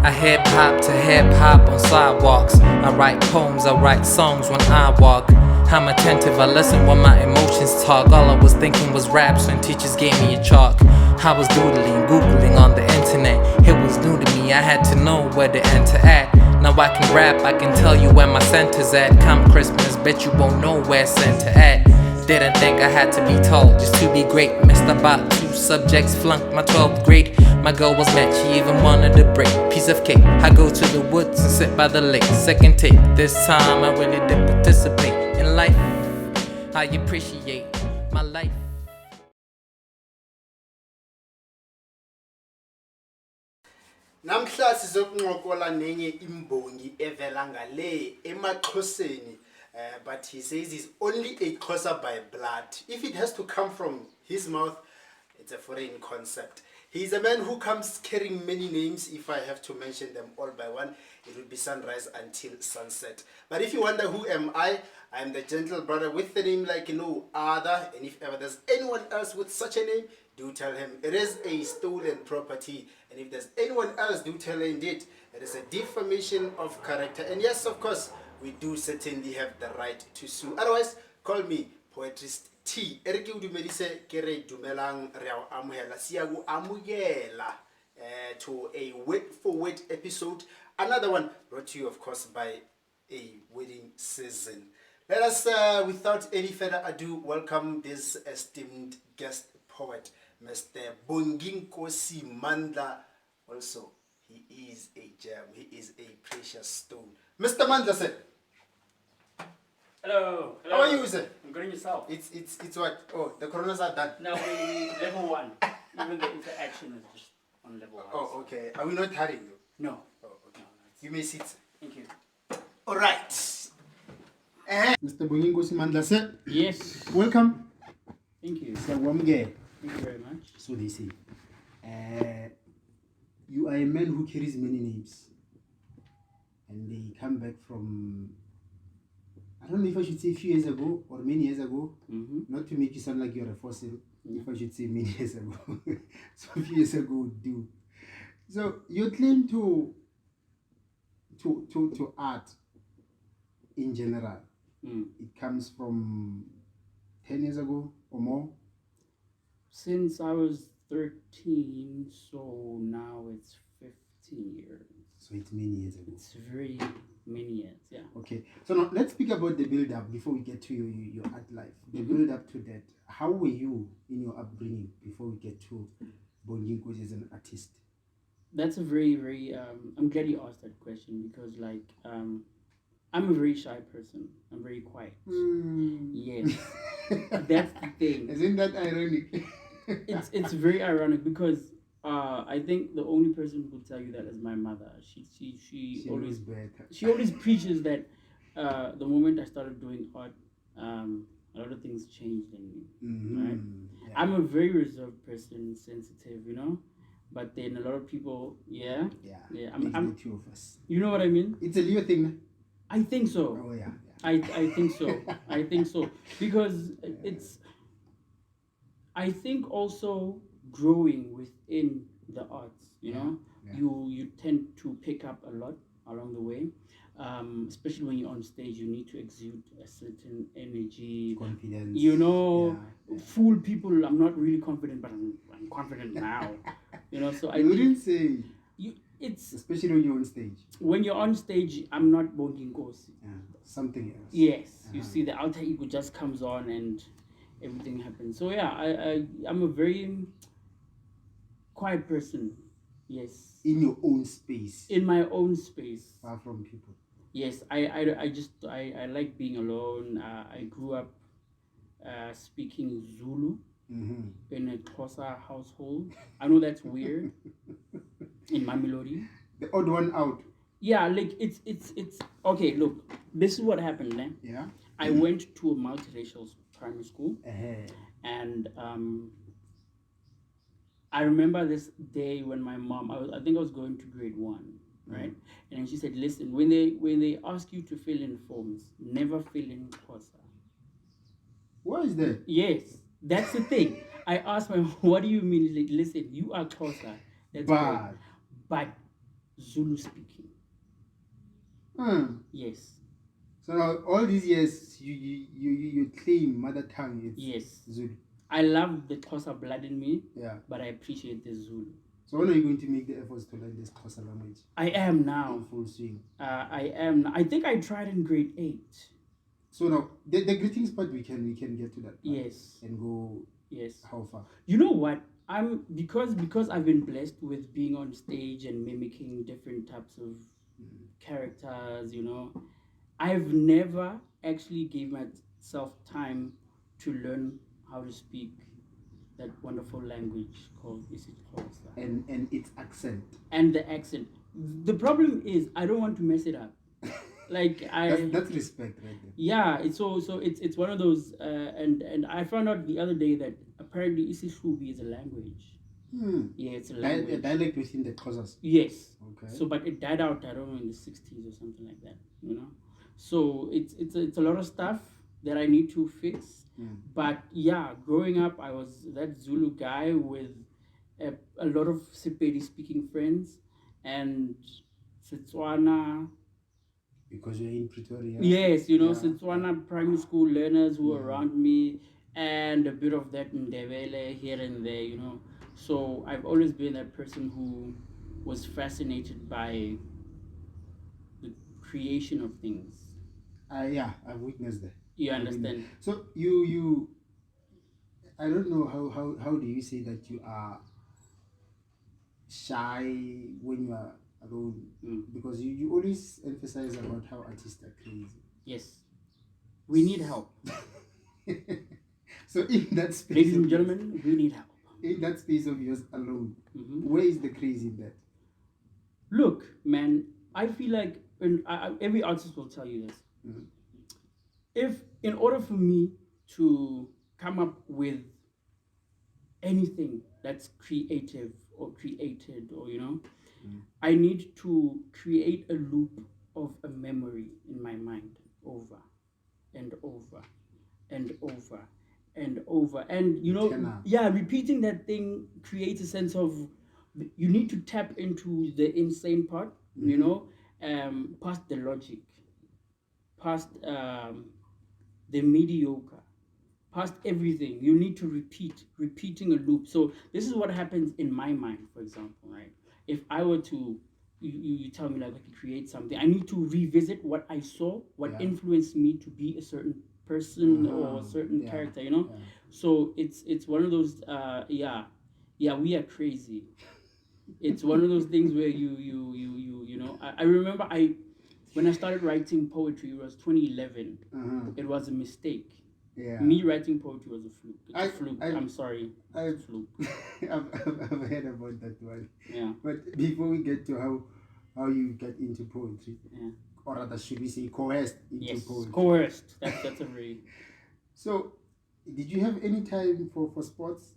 I hip hop to hip hop on sidewalks. I write poems, I write songs when I walk. I'm attentive, I listen when my emotions talk. All I was thinking was raps when teachers gave me a chalk. I was doodling, googling on the internet. It was new to me, I had to know where to enter at. Now I can rap, I can tell you where my center's at. Come Christmas, bet you won't know where center at. Didn't think I had to be told just to be great. Missed about 2 subjects, flunked my 12th grade. My girl was met, she even wanted a break. Piece of cake, I go to the woods and sit by the lake. Second take, this time I really did participate in life. I appreciate my life. Namhla sizokuncokola nenye imbongi evela ngale emaXhoseni, but he says he's only a Xhosa by blood. If it has to come from his mouth, it's a foreign concept. He's a man who comes carrying many names. If I have to mention them all by one, it would be sunrise until sunset. But if you wonder who am I am the gentle brother with a name like no other. And if ever there's anyone else with such a name, do tell him it is a stolen property. And if there's anyone else, do tell her indeed it is a defamation of character. And yes, of course, we do certainly have the right to sue. Otherwise, call me Poetrist T. Eriki udumedise kere dumelang reao amuhela siagu amugela to a word for word episode. Another one brought to you, of course, by a wedding season. Let us, without any further ado, welcome this esteemed guest poet, Mr. Bonginkosi Mandla. Also, he is a gem. He is a precious stone. Mr. Mandla, sir. Hello. How are you, sir? I'm good, yourself. It's what? Oh, the coronas are done. No, we level 1. Even the interaction is just on level 1. Oh, okay. Are we not hurrying you? No. Oh, okay. You may sit, sir. Thank you. All right. Mr. Bonginkosi Mandla, sir. Yes. Welcome. Thank you. Sir Wamge. Thank you very much. So they say. You are a man who carries many names. And they come back from, I don't know if I should say a few years ago or many years ago. Not to make you sound like you're a fossil. If I should say many years ago. So a few years ago would do. So your claim to art in general, it comes from 10 years ago or more? Since I was 13, so now it's 15 years. So it's many years ago. It's very many years, yeah. Okay. So now let's speak about the build-up before we get to your art life. The build-up to that. How were you in your upbringing before we get to Bonginkosi as an artist? That's a very, very, I'm glad you asked that question because, like, I'm a very shy person. I'm very quiet. Yes. That's the thing. Isn't that ironic? It's very ironic because I think the only person who could tell you that is my mother. She always preaches that the moment I started doing art, a lot of things changed in me. Right? Yeah. I'm a very reserved person, sensitive, you know. But then a lot of people, I'm the two of us. You know what I mean? It's a Leo thing. I think so. Oh yeah. I think so. I think so because it's. I think also growing within the arts, you know, you tend to pick up a lot along the way, especially when you're on stage. You need to exude a certain energy, confidence. You know, fool people. I'm not really confident, but I'm confident now. You know, so I wouldn't say. It's especially when you're on stage. When you're on stage, I'm not Bonginkosi. Something else. Yes, you see, the alter ego just comes on and everything happens. So yeah, I'm a very quiet person. Yes. In your own space. In my own space. Far from people. Yes, I like being alone. I grew up speaking Zulu in a Xhosa household. I know that's weird. In my melody. The odd one out. Yeah, like it's okay. Look, this is what happened. Yeah. I went to a multiracial primary school, and I remember this day when my mom. I think I was going to grade 1, right? And she said, "Listen, when they ask you to fill in forms, never fill in Xhosa." What is that? Yes, that's the thing. I asked my mom, "What do you mean?" Like, listen, you are Xhosa. That's bad. But Zulu speaking. Yes. So now all these years you claim mother tongue is Yes. Zulu. I love the Xhosa blood in me. Yeah. But I appreciate the Zulu. So when are you going to make the efforts to learn this Xhosa language? I am now. In full swing. I am. I think I tried in grade 8. So now the greetings part we can get to that part. Yes. And go. Yes. How far? You know what? I'm because I've been blessed with being on stage and mimicking different types of characters. I've never actually gave myself time to learn how to speak that wonderful language called isiXhosa. And its accent. And the accent. The problem is I don't want to mess it up. Like that's respect right there. Yeah, it's one of those and I found out the other day that apparently isiXhosa is a language. Yeah, it's a language. A dialect within the Xhosas. Yes. Okay. So, but it died out. I don't know, in the 60s or something like that. So it's a lot of stuff that I need to fix. But yeah, growing up, I was that Zulu guy with a lot of Sepedi speaking friends and Setswana. Because you're in Pretoria. Yes, Setswana primary school learners who were around me, and a bit of that in Ndebele here and there, So I've always been that person who was fascinated by the creation of things. Yeah, I've witnessed that. You understand? So you I don't know how do you say that you are shy when you are alone? Because you always emphasize about how artists are crazy. Yes. We need help. So in that space, ladies and gentlemen, we need help. In that space of yours alone, where is the crazy in that? Look, man, I feel like every artist will tell you this. If in order for me to come up with anything that's creative or created or I need to create a loop of a memory in my mind over and over and over and over, and repeating that thing creates a sense of you need to tap into the insane part, past the logic, past the mediocre, past everything. You need to repeating a loop. So this is what happens in my mind, for example, right? If I were to you tell me like I could create something, I need to revisit what I saw, what influenced me to be a certain person or a certain character, So it's one of those we are crazy. It's one of those things where I remember when I started writing poetry, it was 2011. It was a mistake. Yeah. Me writing poetry was a fluke. It's a fluke. I'm sorry. It's a fluke. I've heard about that one. Yeah. But before we get to how you get into poetry, or rather should we say coerced into poetry? Coerced. That's a very. So, did you have any time for sports?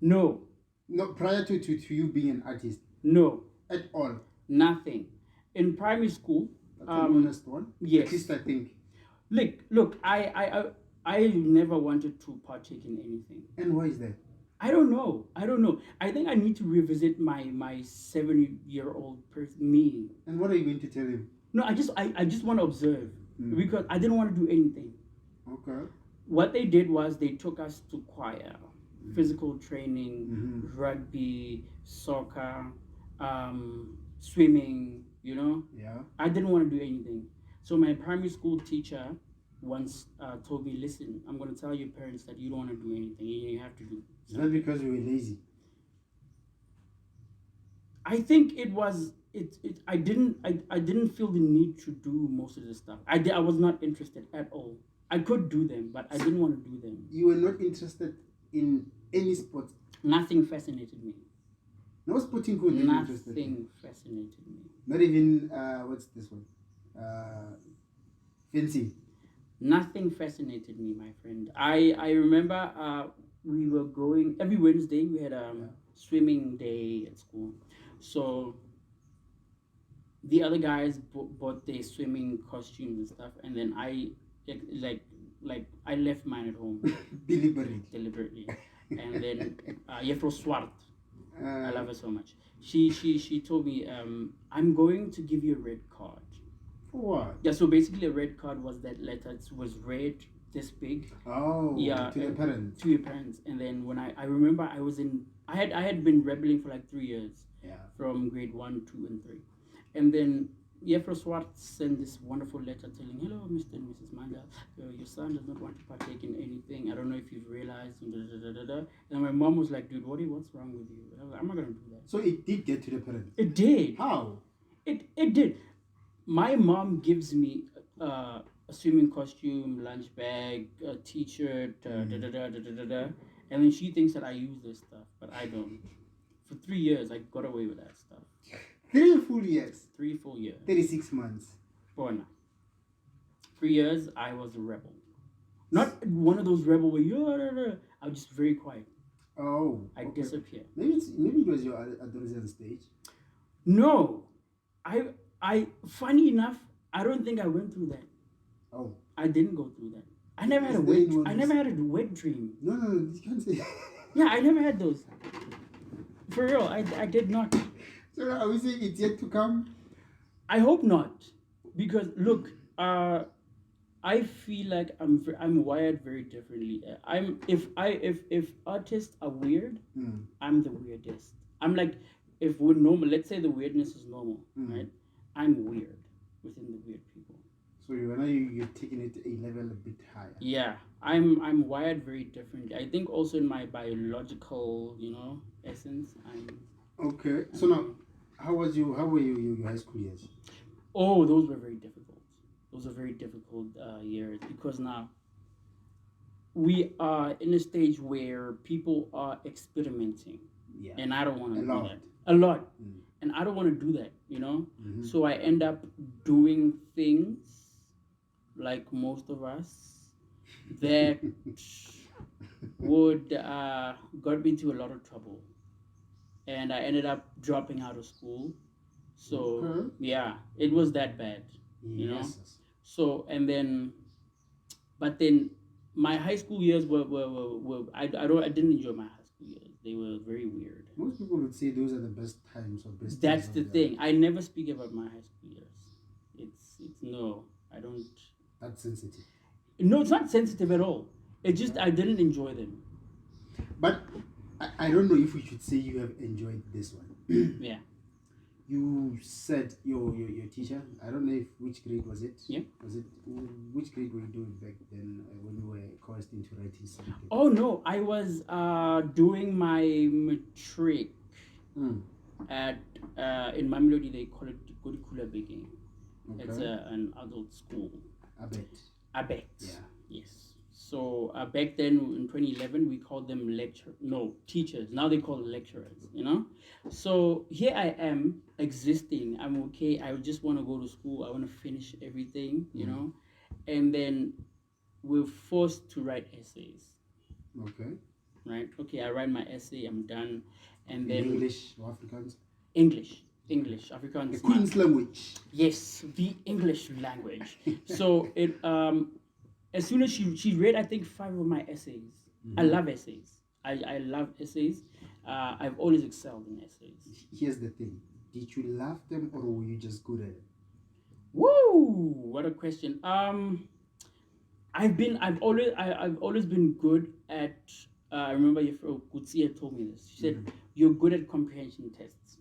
No. No, prior to you being an artist? No. At all? Nothing. In primary school. That's an honest one? Yes. At least I think. Look, I never wanted to partake in anything. And why is that? I don't know. I think I need to revisit my 7-year-old me. And what are you going to tell him? No, I just want to observe because I didn't want to do anything. Okay. What they did was they took us to choir, physical training, rugby, soccer, swimming. Yeah. I didn't want to do anything. So my primary school teacher once told me, listen, I'm going to tell your parents that you don't want to do anything. You have to do. It's not because you were lazy. I think it was I didn't feel the need to do most of the stuff. I was not interested at all. I could do them, but I didn't want to do them. You were not interested in any sport? Nothing fascinated me. No sporting could interested me. Nothing fascinated me. Not even what's this one? Fencing. Nothing fascinated me, my friend. I remember we were going every Wednesday. We had a swimming day at school, so the other guys bought their swimming costumes and stuff, and then I I left mine at home Deliberately. and then Jeffro Swart. I love her so much. She told me, I'm going to give you a red card. For what? Yeah, so basically a red card was that letter. It was red, this big. Oh, Yeah, to the parents. to your parents. And then when I remember I had been rebelling for like 3 years. Yeah. From grade 1, 2, and 3. And then Jeffro Swart sent this wonderful letter telling, hello, Mr. and Mrs. Mandla, your son does not want to partake in anything. I don't know if you've realized. And my mom was like, dude, what's wrong with you? And I was like, I'm not going to do that. So it did get to the parents? It did. How? It did. My mom gives me a swimming costume, lunch bag, a t-shirt, and then she thinks that I use this stuff, but I don't. For 3 years, I got away with that stuff. 3 full years? 3 full years. 36 months. Bona. 3 years, I was a rebel. Not one of those rebel where I was just very quiet. Oh. I disappear. Maybe it was your adolescent stage. No, I. Funny enough, I don't think I went through that. Oh. I didn't go through that. I never had a wet. I never had a wet dream. No, you can't say. Yeah, I never had those. For real, I did not. So are we saying it's yet to come? I hope not, because look, I feel like I'm wired very differently. If artists are weird, I'm the weirdest. I'm like, if we're normal, let's say the weirdness is normal, right? I'm weird within the weird people. So you're taking it a level a bit higher. Yeah, I'm wired very differently. I think also in my biological, essence, Okay. So now, how were your high school years? Oh, those were very difficult. Those are very difficult years, because now we are in a stage where people are experimenting. Yeah. And I don't want to do lot. that. A lot. And I don't want to do that, So I end up doing things like most of us that would got me into a lot of trouble. And I ended up dropping out of school. So yeah, it was that bad, Yes. So but then my high school years were I didn't enjoy my high school years. They were very weird. Most people would say those are the best times or best. That's the thing. I never speak about my high school years. It's no, I don't. That's sensitive. No, it's not sensitive at all. It's just I didn't enjoy them. But I don't know if we should say you have enjoyed this one. Yeah. You said your teacher. I don't know which grade was it. Yeah. Was it which grade were you doing back then when you were coerced into writing something? Oh no, I was doing my matric at in Mamelodi. They call it Godikula Baking. Okay. It's an adult school. I bet. Yeah. Yes. So back then in 2011 we called them teachers. Now they call them lecturers. So here I am existing. I'm okay. I just want to go to school. I want to finish everything. And then we're forced to write essays. Okay. Right. Okay. I write my essay. I'm done. And then English or Afrikaans? English, Afrikaans. The Queen's language. Yes, the English language. So it as soon as she read, I think 5 of my essays. I love essays. I love essays. I've always excelled in essays. Here's the thing: did you love them or were you just good at it? Woo! What a question. I've always been good at. I remember Kutsia told me this. She said you're good at comprehension tests.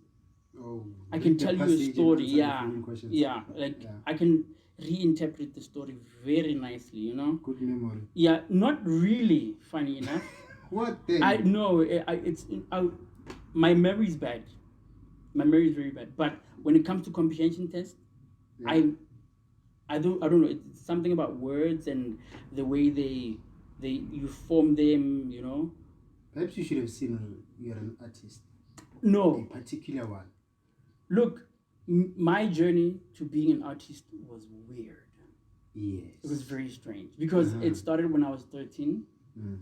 Oh, I can tell you a story. Yeah. I can reinterpret the story very nicely. Good memory. Yeah, not really. Funny enough. What then? I know my memory is bad. My memory is very bad. But when it comes to comprehension tests, I don't know. It's something about words and the way you form them. Perhaps you should have seen you're an artist. No. A particular one. Look, my journey to being an artist was weird. Yes. It was very strange because it started when I was 13.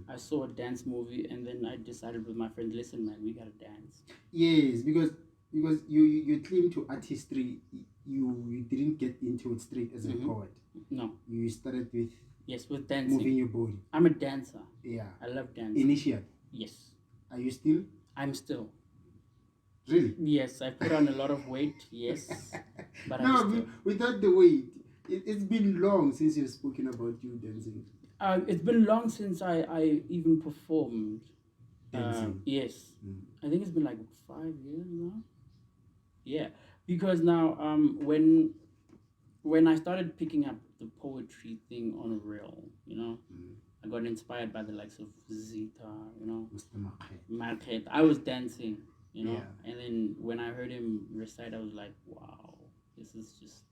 I saw a dance movie and then I decided with my friends, listen, man, we gotta dance. Yes, because you claim to artistry, you didn't get into it straight as a poet. No. You started with with dancing. Moving your body. I'm a dancer. Yeah. I love dancing. Initial. Yes. Are you still? I'm still. Really? Yes, I put on a lot of weight. Yes, but I'm No, still. without the weight. It's been long since you've spoken about you dancing. It's been long since I even performed. Dancing. Yes, I think it's been like 5 years now. Yeah, because now when I started picking up the poetry thing on a real, I got inspired by the likes of Zita, Mr. Makhe. Market. I was dancing, Yeah. and then when I heard him recite, I was like, wow, this is just.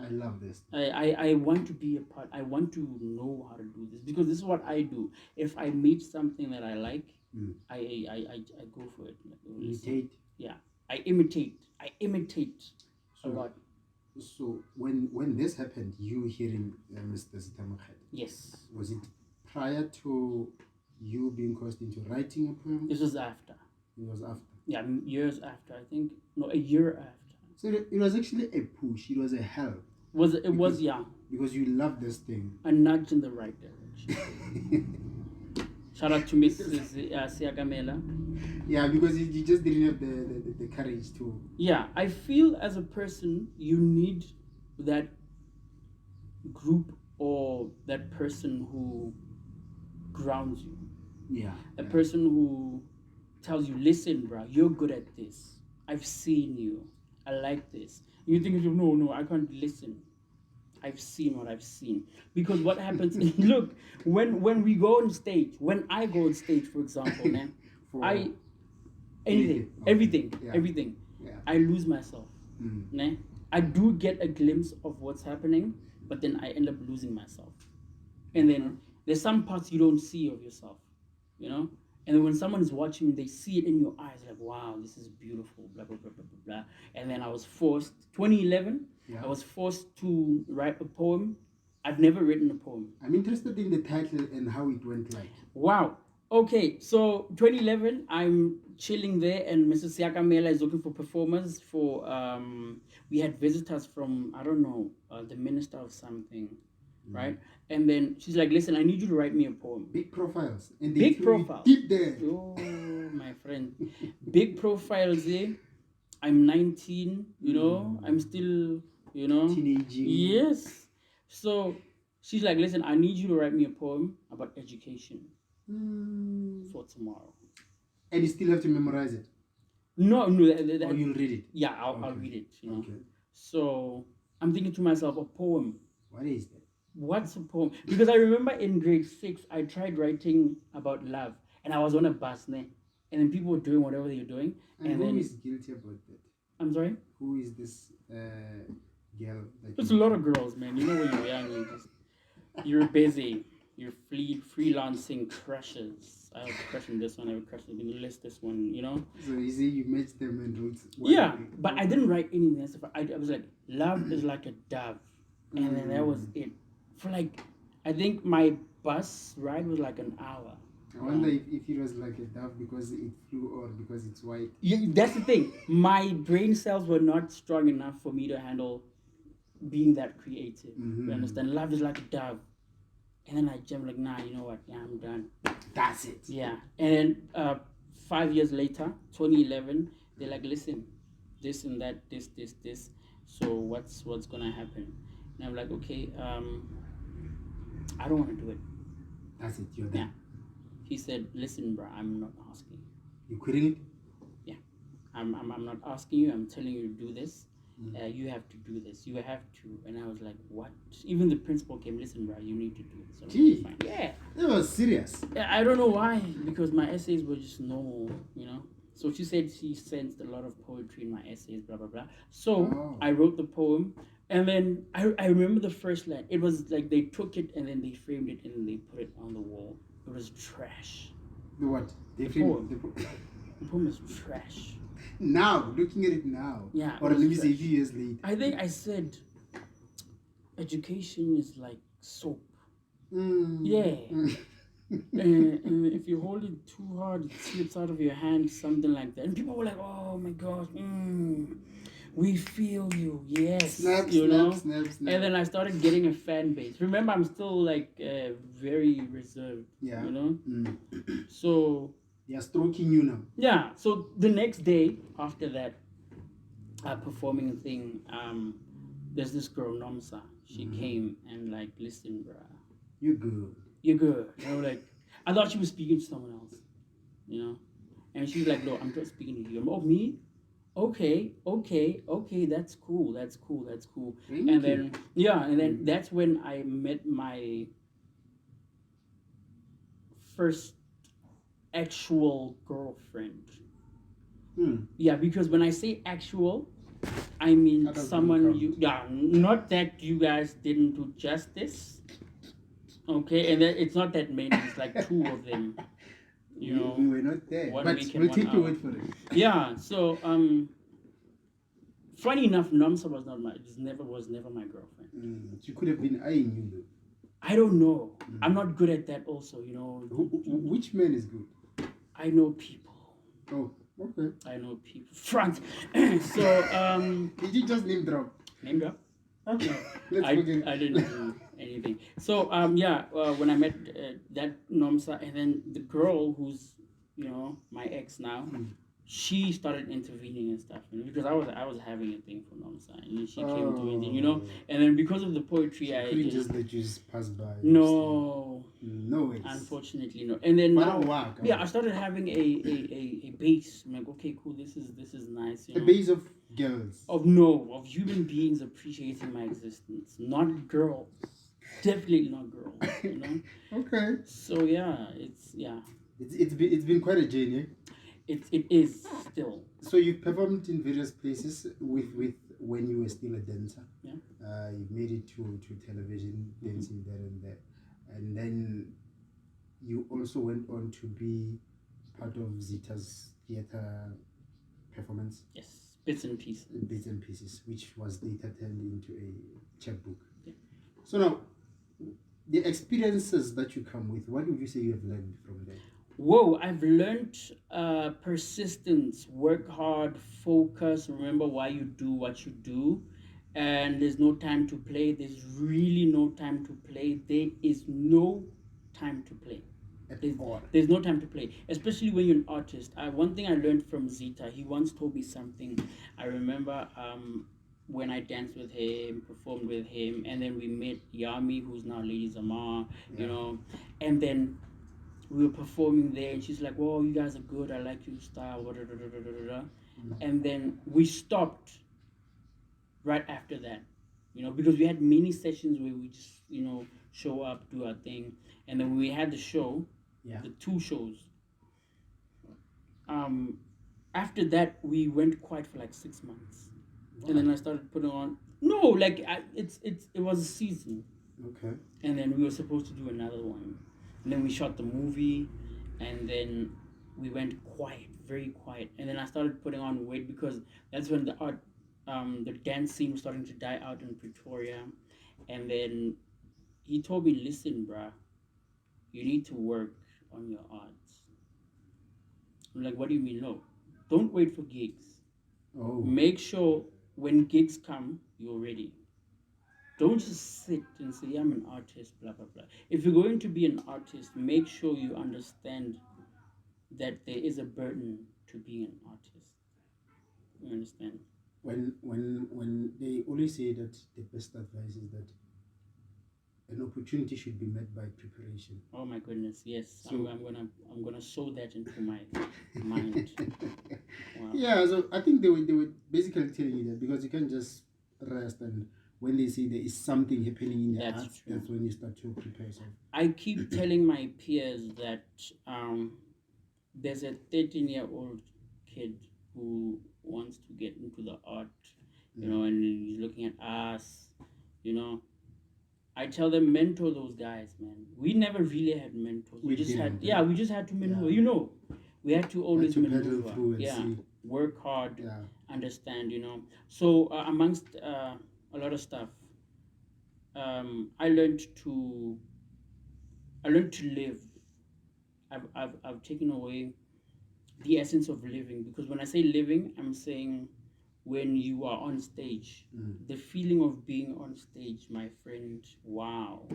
I love this. I want to be a part. I want to know how to do this because this is what I do. If I meet something that I like, I go for it. Like, Imitate. Yeah, I imitate. I imitate a So, lot. so when this happened, you hearing Mr. Zita Makhe, Yes, was it prior to you being caused into writing a poem? this was after. It was after. Yeah, years after. I think no, a year after. So it was actually a push. It was a help. It was because you love this thing. a nudge in the right direction. Shout out to Mrs. Siagamela. Yeah, because you just didn't have the courage to. Yeah, I feel as a person you need that group or that person who grounds you. Yeah. A person who tells you, listen, bro, you're good at this. I've seen you. I like this. You think, no, I can't listen. I've seen what I've seen. Because what happens, look, when we go on stage, when I go on stage, for example, man, everything, Yeah. I lose myself. Nah? I do get a glimpse of what's happening, but then I end up losing myself. And then there's some parts you don't see of yourself, And then when someone is watching, they see it in your eyes, like, wow, this is beautiful, blah, blah, blah, blah, blah, blah. And then I was forced, 2011, I was forced to write a poem. I've never written a poem. I'm interested in the title and how it went like. Wow. Okay, so 2011, I'm chilling there, and Mrs. Siakamela is looking for performers for, we had visitors from, I don't know, the minister of something, right? And then she's like, listen, I need you to write me a poem. Big profiles. And Big profiles. Deep there. Oh, my friend. Big profiles there. I'm 19, I'm still, Teenaging. Yes. So she's like, listen, I need you to write me a poem about education for tomorrow. And you still have to memorize it? No. Or you'll read it? Yeah, I'll read it, Okay. So I'm thinking to myself, a poem. What is that? What's a poem? Because I remember in grade 6, I tried writing about love. And I was on a bus, and then people were doing whatever they were doing. And who is guilty about that? I'm sorry? Who is this girl? There's a lot of girls, man. When you're young, you're busy. You're freelancing crushes. I have a crush on this one. I have a crush on list this one. So you see, you matched them and wrote. Yeah, but I didn't write anything else. I was like, love is like a dove, and then that was it. For like, I think my bus ride was like an hour. I wonder if it was like a dove because it flew or because it's white. Yeah, that's the thing. My brain cells were not strong enough for me to handle being that creative. You understand? Love is like a dove. And then I jumped like, nah, you know what? Yeah, I'm done. That's it. Yeah. And then 5 years later, 2011, they're like, listen, this and that, this. So what's gonna happen? And I'm like, okay, I don't want to do it. That's it. You're done. Yeah. He said, listen, bro, I'm not asking. You quitting it? Yeah. I'm not asking you. I'm telling you to do this. You have to do this. You have to. And I was like, what? Even the principal came, listen, bro, you need to do this. So Gee. fine. Yeah. That was serious. I don't know why, because my essays were just normal, So she said she sensed a lot of poetry in my essays, blah, blah, blah. So I wrote the poem. And then I remember the first line. It was like they took it and then they framed it and then they put it on the wall. It was trash. The what? The poem. The poem was trash. Now, looking at it now. Yeah. Or let me say a few years later. I think I said, education is like soap. Yeah. And if you hold it too hard, it slips out of your hand, something like that. And people were like, oh my gosh, we feel you, yes. Snap. And then I started getting a fan base. Remember, I'm still like very reserved, Yeah. So They are stroking you now. Yeah. So the next day after that performing thing, there's this girl Nomsa. She came and like, listen, bruh, You good. you're good. Like I thought she was speaking to someone else, and she's like, no, I'm just speaking to you. Oh, me? Okay, that's cool. Thank And you. then and then that's when I met my first actual girlfriend. Yeah, because when I say actual, I mean someone not that you guys didn't do justice. Okay, and then it's not that many, it's like two of them. We were not there. 1 But week and we'll 1 take your hour. word for it. Yeah, so funny enough, Namsa was never my girlfriend. She could have been eyeing you though. I don't know. I'm not good at that also, Which man is good? I know people. Oh, okay. I know people. Front. So Did you just name drop? name drop? Okay. I didn't do anything. So when I met that Nomsa, and then the girl who's my ex now, she started intervening and stuff, because I was having a thing for Nomsa, and she came doing it, and then because of the poetry, I couldn't just let you just pass by. No ways. Unfortunately, no. And then But I started having a base. I'm like, okay, cool. This is nice. A base of girls. Of human beings appreciating my existence, not girls. Definitely not girls. Okay. So It's been quite a journey. It is still. So you've performed in various places with when you were still a dancer. Yeah. You've made it to television, dancing there and there, and then you also went on to be part of Zita's theater performance. Yes, bits and pieces, which was later turned into a chapbook. Yeah. So now, the experiences that you come with, what would you say you have learned from there? Whoa, I've learned persistence, work hard, focus, remember why you do what you do. And there's no time to play. There's really no time to play. There is no time to play. There's no time to play, especially when you're an artist. One thing I learned from Zita, he once told me something. I remember when I danced with him, performed with him, and then we met Yami, who's now Lady Zamar, and then we were performing there, and she's like, "Whoa, you guys are good. I like your style." And then we stopped right after that, because we had many sessions where we just, show up, do our thing, and then we had the show, the 2 shows. After that, we went quiet for like 6 months, and then I started putting on. No, like it was a season. Okay. And then we were supposed to do another one. And then we shot the movie, and then we went quiet, very quiet. And then I started putting on weight, because that's when the dance scene was starting to die out in Pretoria. And then he told me, listen, bruh, you need to work on your arts. I'm like, what do you mean? No, don't wait for gigs. Make sure when gigs come, you're ready. Don't just sit and say, I'm an artist, blah, blah, blah. If you're going to be an artist, make sure you understand that there is a burden to being an artist. You understand? When they always say that the best advice is that an opportunity should be met by preparation. Oh my goodness, yes. So, I'm gonna sew that into my mind. Wow. Yeah, so I think they were basically telling you that, because you can't just rest, and when they say there is something happening in your heart, that's when you start to prepare yourself. I keep telling my peers that there's a 13-year-old kid who wants to get into the art, and he's looking at us, I tell them, mentor those guys, man. We never really had mentors. We just had to maneuver. We had to always maneuver. Work hard, understand, So amongst a lot of stuff, I learned to live. I've taken away the essence of living, because when I say living, I'm saying when you are on stage, the feeling of being on stage, my friend, wow,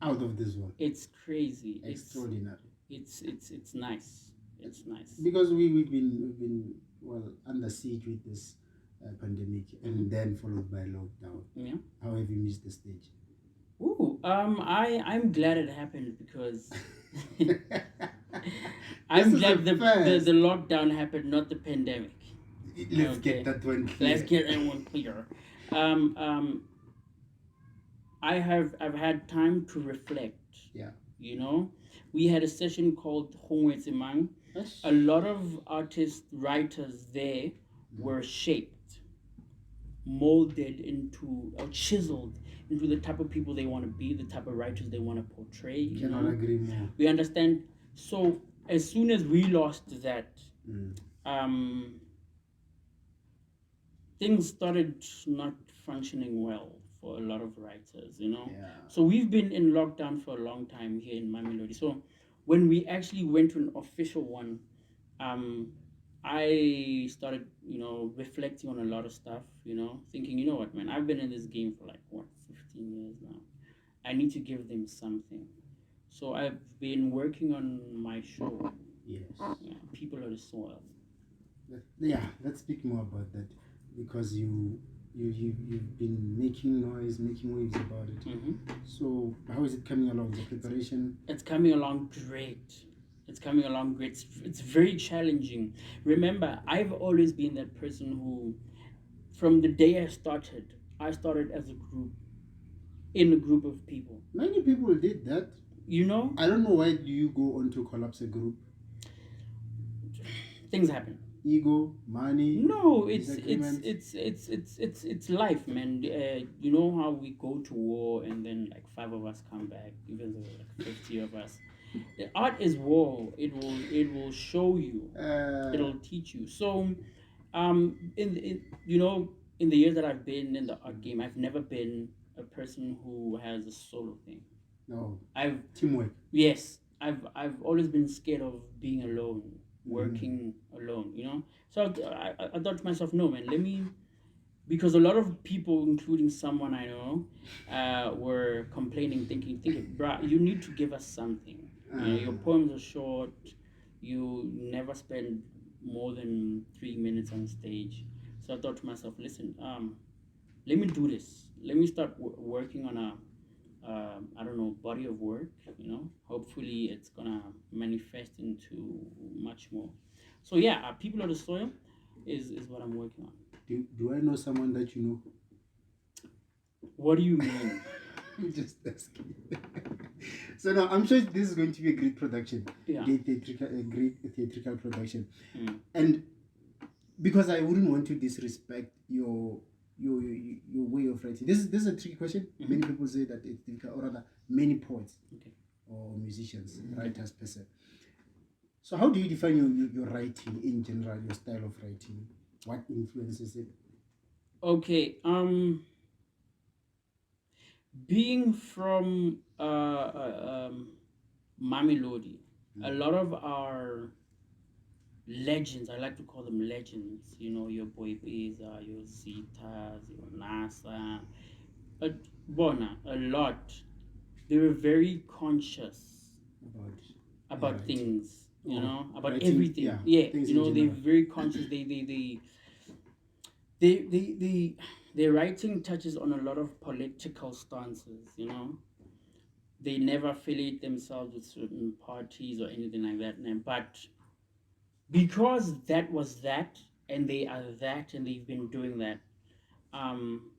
out of this world. It's crazy. Extraordinary. it's nice. It's nice. Because we've been well under siege with this pandemic, and then followed by lockdown. Yeah. How have you missed the stage? Ooh, I'm glad it happened because This I'm is a glad first. the lockdown happened, not the pandemic. Let's Okay, get that one let's clear. get that one clear. Um, um, I've had time to reflect. Yeah. You know, we had a session called Hongwei Mang. A lot of artists, writers there were shaped, molded into, or chiseled into the type of people they want to be, the type of writers they want to portray. You Cannot know, agree more. we understand. So as soon as we lost that, um, things started not functioning well for a lot of writers, you know. Yeah. So we've been in lockdown for a long time here in Mamelodi. So when we actually went to an official one, um, I started, you know, reflecting on a lot of stuff, you know, thinking, you know what, man, I've been in this game for like, what, 15 years now. I need to give them something. So I've been working on my show, Yes. People of the Soil. Yeah, let's speak more about that, because you've been making noise, making waves about it. So how is it coming along, the preparation? It's coming along great. It's coming along great. It's very challenging. Remember, I've always been that person who, from the day I started as a group, in a group of people. Many people did that. You know, I don't know why do you go on to collapse a group. things happen. Ego, money. No, disagreements. it's life, man. You know how we go to war and then like 5 of us come back, even though like 50 of us. The art is war. It will show you. It'll teach you. So, in you know, in the years that I've been in the art game, I've never been a person who has a solo thing. No. I've Teamwork. Yes, I've always been scared of being alone, working alone. You know, so I thought to myself, no, man, let me, because a lot of people, including someone I know, were complaining, thinking, bruh, you need to give us something. You know, your poems are short. You never spend more than 3 minutes on stage. So I thought to myself, listen, let me do this. Let me start working on a I don't know, body of work, you know. Hopefully it's gonna manifest into much more. So yeah, People of the Soil is what I'm working on. Do I know someone that you know? What do you mean? Just asking. So now I'm sure this is going to be a great production. Yeah. A great theatrical production. And because I wouldn't want to disrespect your way of writing. This is a tricky question. Many people say that it's difficult, or rather, many poets or musicians, writers per se. So how do you define your writing in general, your style of writing? What influences it? Okay. Being from Mamelodi, a lot of our legends, I like to call them legends, you know, your Boy Beza, your Zitas, your Nasa, but Bona, a lot, they were very conscious about things, you know, about writing, everything. things You know, in they're general. very conscious. Their writing touches on a lot of political stances, you know. They never affiliate themselves with certain parties or anything like that. But because that was that, and they are that, and they've been doing that, um,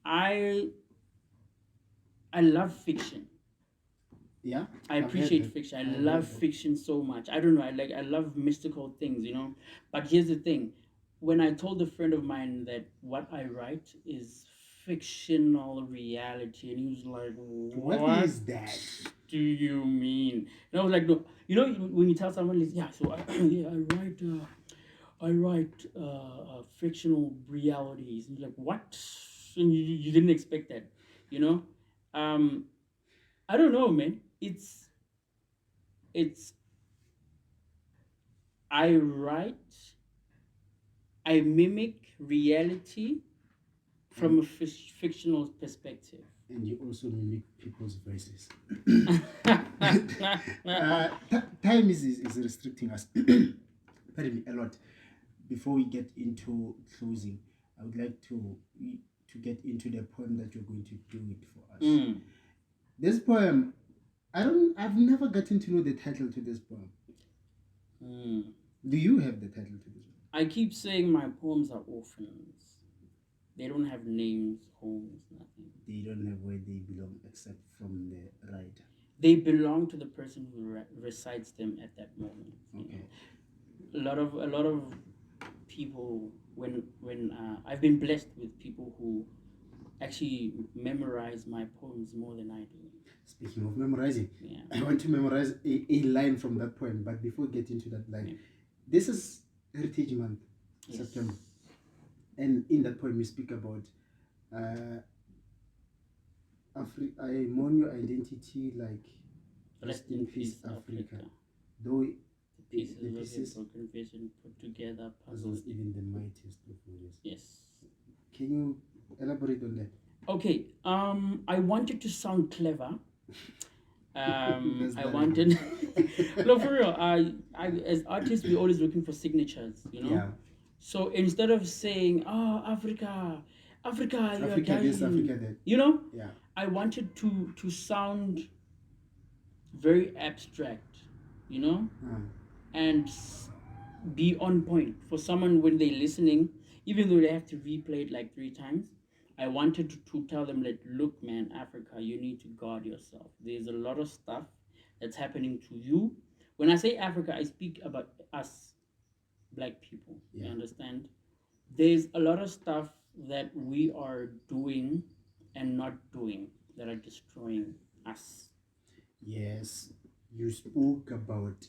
I I love fiction. Yeah, I appreciate fiction. I love fiction so much. I don't know. I love mystical things, you know. But here's the thing: when I told a friend of mine that what I write is fictional reality, and he was like, What is that? Do you mean? And I was like, no. You know, when you tell someone, yeah, so yeah, I write fictional realities. And you're like, what? And you didn't expect that, you know? I don't know, man. It's I write, I mimic reality from a fictional perspective. And you also mimic people's voices. Time is restricting us. Pardon me, a lot. Before we get into closing, I would like to get into the poem that you're going to do it for us. This poem, I've never gotten to know the title to this poem. Do you have the title to this poem? I keep saying my poems are orphans. They don't have names, homes, nothing. They don't have where they belong except from the writer. They belong to the person who recites them at that moment. Okay. A lot of people, when I've been blessed with people who actually memorize my poems more than I do. Speaking of memorizing, yeah. I want to memorize a line from that poem. But before we get into that line, this is Heritage Month, yes. September. And in that poem, you speak about I mourn your identity like rest in peace, Africa. Though the pieces of your broken vision put together puzzles even the mightiest of warriors. Yes. Can you elaborate on that? Okay. I wanted to sound clever. I wanted no, for real. I as artists, we're always looking for signatures, you know. Yeah. So instead of saying, "Oh, Africa, Africa, you're dying," this, Africa that. You know. Yeah. I wanted to sound very abstract, you know, and be on point for someone when they're listening, even though they have to replay it like 3 times. I wanted to tell them that, look, man, Africa, you need to guard yourself. There's a lot of stuff that's happening to you. When I say Africa, I speak about us, black people. Yeah. You understand? There's a lot of stuff that we are doing and not doing that are destroying us. Yes, you spoke about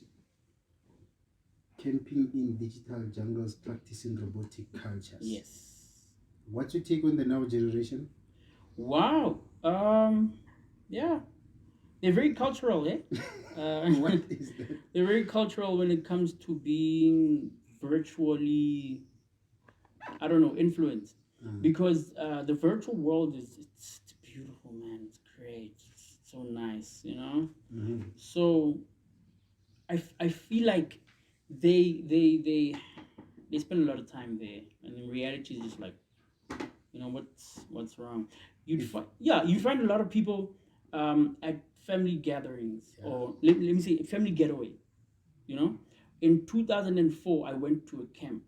camping in digital jungles, practicing robotic cultures. Yes. What's your take on the now generation? Wow. Yeah. They're very cultural, eh? What is that? They're very cultural when it comes to being virtually, I don't know, influenced. Because the virtual world it's beautiful, man. It's great. It's so nice, you know? So I feel like they spend a lot of time there, and in reality it's just like, you know, what's wrong. You find a lot of people at family gatherings, or let me say family getaway, you know. In 2004 I went to a camp,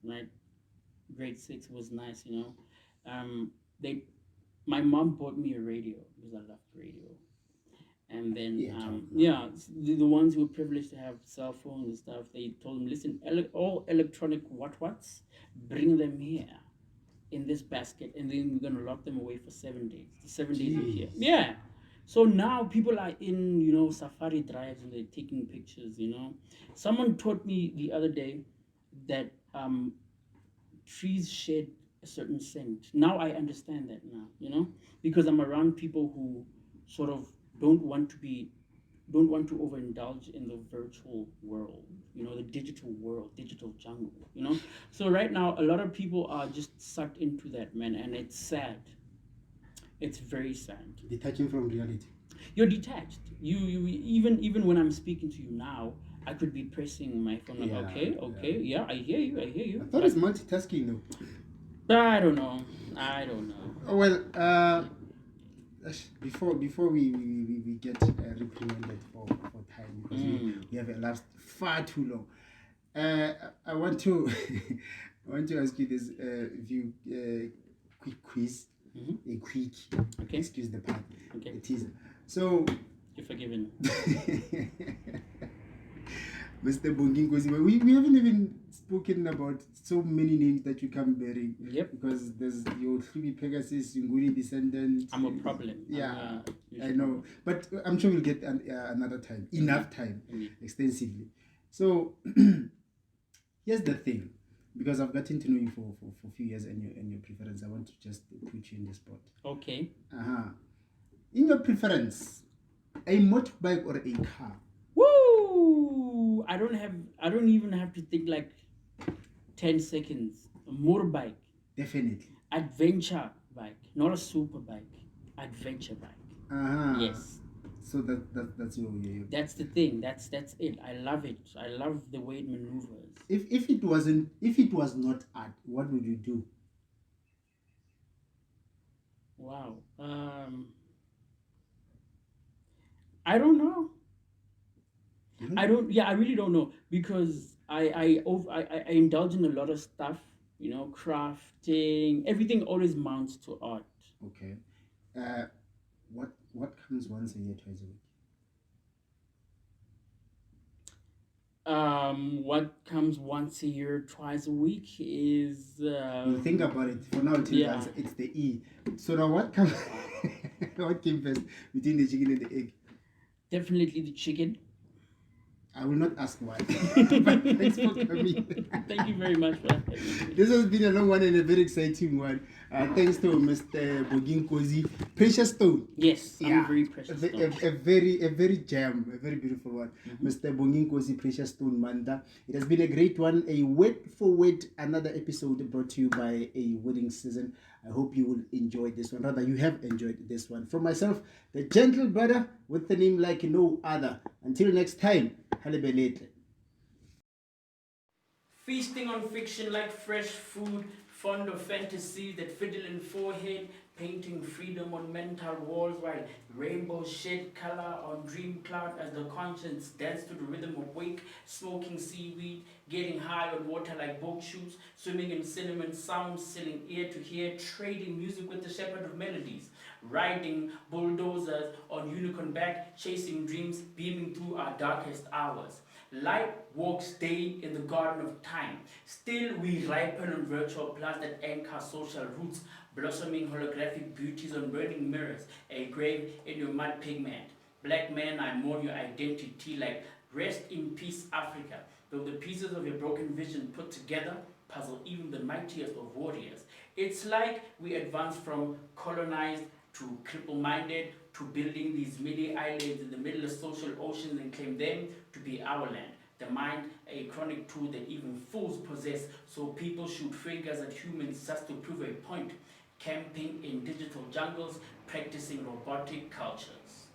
right? Grade 6 was nice, you know. My mom bought me a radio because I loved radio. And then the ones who were privileged to have cell phones and stuff, they told them, listen, all electronic what's, bring them here in this basket, and then we're gonna lock them away for 7 days. The 7 days are here. Yeah. So now people are in, you know, safari drives and they're taking pictures, you know. Someone taught me the other day that trees shed a certain scent. Now I understand that now, you know, because I'm around people who sort of don't want to overindulge in the virtual world, you know, the digital world, digital jungle, you know. So right now a lot of people are just sucked into that, man, and it's sad. It's very sad. Detaching from reality. You're detached. You even when I'm speaking to you now, I could be pressing my phone like, yeah, I hear you. I thought it's multitasking though. I don't know. Oh, well, before we get reprimanded for time, because we have elapsed far too long. I want to ask you this quick quiz. A quick, excuse the pun, a teaser. So, you're forgiven. Mr. Bonginkosi, we haven't even spoken about so many names that you come bearing. Yep. Because there's your 3B Pegasus, Nguni descendant. I'm a problem. Yeah, I know. But I'm sure we'll get another time, enough time, extensively. So, here's the thing. Because I've gotten to know you for a few years and your preference, I want to just put you in the spot. Okay. In your preference, a motorbike or a car? Woo! I don't even have to think like 10 seconds. A motorbike. Definitely. Adventure bike, not a super bike. Adventure bike. Yes. So that's your. That's the thing. That's it. I love it. I love the way it maneuvers. If it was not art, what would you do? Wow. I don't know. I don't. Yeah, I really don't know because I indulge in a lot of stuff. You know, crafting. Everything always mounts to art. Okay. Uh, what comes once a year, twice a week? What comes once a year, twice a week is You think about it. For now, I'll tell you the yeah. answer. It's the E. So now what comes? What came first between the chicken and the egg? Definitely the chicken. I will not ask why. But thanks for coming. Thank you very much for that. This has been a long one and a very exciting one. Thanks to Mr. Bonginkosi. Precious Stone. Yes, I'm a very precious stone. A very gem, a very beautiful one. Mr. Bonginkosi Precious Stone Mandla. It has been a great one. A word for word, another episode brought to you by a wedding season. I hope you will enjoy this one. Rather, you have enjoyed this one. From myself, the gentle brother with the name like no other. Until next time, halibelete. Feasting on fiction like fresh food, fond of fantasies that fiddle in forehead, painting freedom on mental walls while rainbows shed color on dream cloud as the conscience dance to the rhythm of wake, smoking seaweed, getting high on water like boat shoes, swimming in cinnamon sounds, selling ear to ear, trading music with the shepherd of melodies, riding bulldozers on unicorn back, chasing dreams, beaming through our darkest hours. Light walks day in the garden of time. Still we ripen on virtual plants that anchor social roots, blossoming holographic beauties on burning mirrors, a grave in your mud pigment. Black man, I mourn your identity like rest in peace, Africa. Though the pieces of your broken vision put together puzzle even the mightiest of warriors. It's like we advance from colonized to cripple-minded to building these mini islands in the middle of social oceans and claim them to be our land. The mind, a chronic tool that even fools possess, so people shoot fingers at humans just to prove a point. Camping in digital jungles, practicing robotic cultures.